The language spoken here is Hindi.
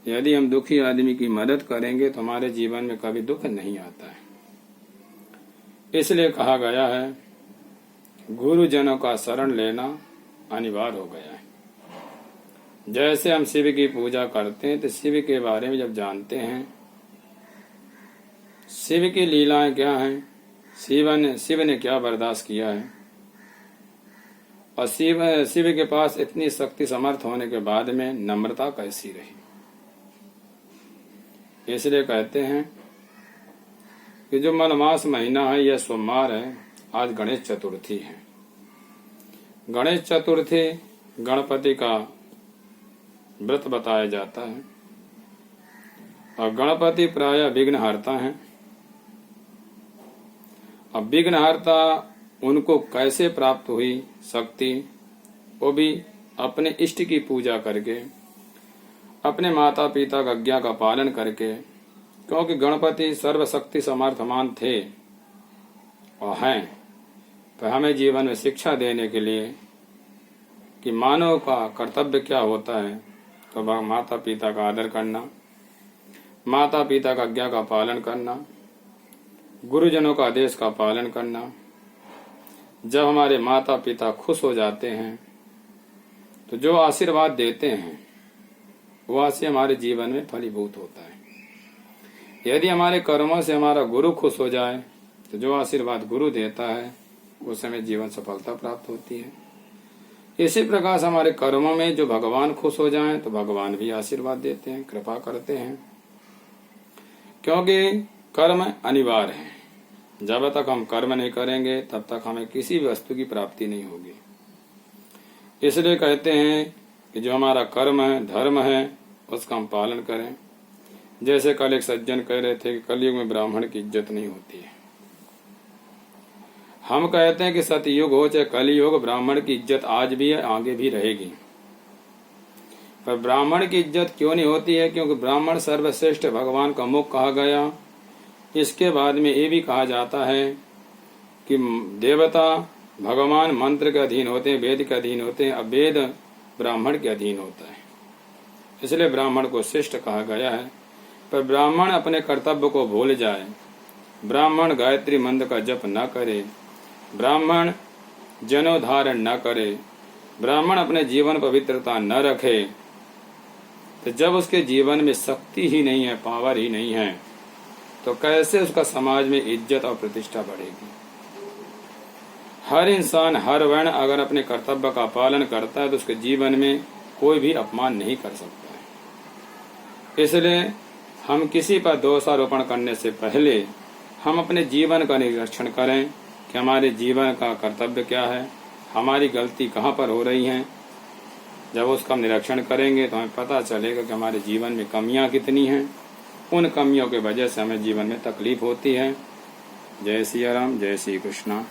यदि हम दुखी आदमी की मदद करेंगे तो हमारे जीवन में कभी दुख नहीं आता है। इसलिए कहा गया है गुरुजनों का शरण लेना अनिवार्य हो गया है। जैसे हम शिव की पूजा करते हैं तो शिव के बारे में जब जानते हैं, शिव की लीलाएं क्या हैं, शिव ने क्या बर्दाश्त किया है, और शिव के पास इतनी शक्ति समर्थ होने के बाद में नम्रता कैसी रही। इसलिए कहते हैं कि जो मलमास महीना है यह सोमवार है, आज गणेश चतुर्थी है। गणेश चतुर्थी गणपति का व्रत बताया जाता है और गणपति प्रायः विघ्नहर्ता हैं। अब विघ्नहर्ता उनको कैसे प्राप्त हुई शक्ति, वो भी अपने इष्ट की पूजा करके, अपने माता पिता की आज्ञा का पालन करके, क्योंकि गणपति सर्वशक्ति समर्थमान थे और हैं। तो हमें जीवन में शिक्षा देने के लिए कि मानव का कर्तव्य क्या होता है, तो माता पिता का आदर करना, माता पिता का आज्ञा का पालन करना, गुरुजनों का आदेश का पालन करना। जब हमारे माता पिता खुश हो जाते हैं तो जो आशीर्वाद देते हैं वो आशीर्वाद हमारे जीवन में फलीभूत होता है। यदि हमारे कर्मों से हमारा गुरु खुश हो जाए तो जो आशीर्वाद गुरु देता है उस हमें जीवन सफलता प्राप्त होती है। इसी प्रकार से हमारे कर्मों में जो भगवान खुश हो जाएं तो भगवान भी आशीर्वाद देते हैं, कृपा करते हैं, क्योंकि कर्म अनिवार्य है। जब तक हम कर्म नहीं करेंगे तब तक हमें किसी भी वस्तु की प्राप्ति नहीं होगी। इसलिए कहते हैं कि जो हमारा कर्म है, धर्म है, उसका हम पालन करें। जैसे कल एक सज्जन कह रहे थे कि कलयुग में ब्राह्मण की इज्जत नहीं होती है। हम कहते हैं कि सतयुग हो चाहे कलयुग, ब्राह्मण की इज्जत आज भी है, आगे भी रहेगी। पर ब्राह्मण की इज्जत क्यों नहीं होती है? क्योंकि ब्राह्मण सर्वश्रेष्ठ भगवान का मुख कहा गया। इसके बाद में ये भी कहा जाता है कि देवता भगवान मंत्र के अधीन होते हैं, वेद के अधीन होते हैं, अब वेद ब्राह्मण के अधीन होता है। इसलिए ब्राह्मण को श्रेष्ठ कहा गया है। पर ब्राह्मण अपने कर्तव्य को भूल जाए, ब्राह्मण गायत्री मंत्र का जप न करे, ब्राह्मण जनोधारण न करे, ब्राह्मण अपने जीवन पवित्रता न रखे, तो जब उसके जीवन में शक्ति ही नहीं है, पावर ही नहीं है, तो कैसे उसका समाज में इज्जत और प्रतिष्ठा बढ़ेगी। हर इंसान, हर वर्ण अगर अपने कर्तव्य का पालन करता है तो उसके जीवन में कोई भी अपमान नहीं कर सकता है। इसलिए हम किसी पर दोषारोपण करने से पहले हम अपने जीवन का निरीक्षण करें कि हमारे जीवन का कर्तव्य क्या है, हमारी गलती कहाँ पर हो रही है। जब उसका निरीक्षण करेंगे तो हमें पता चलेगा कि हमारे जीवन में कमियां कितनी हैं। उन कमियों के वजह से हमें जीवन में तकलीफ होती है। जय सिया राम, जय श्री कृष्णा।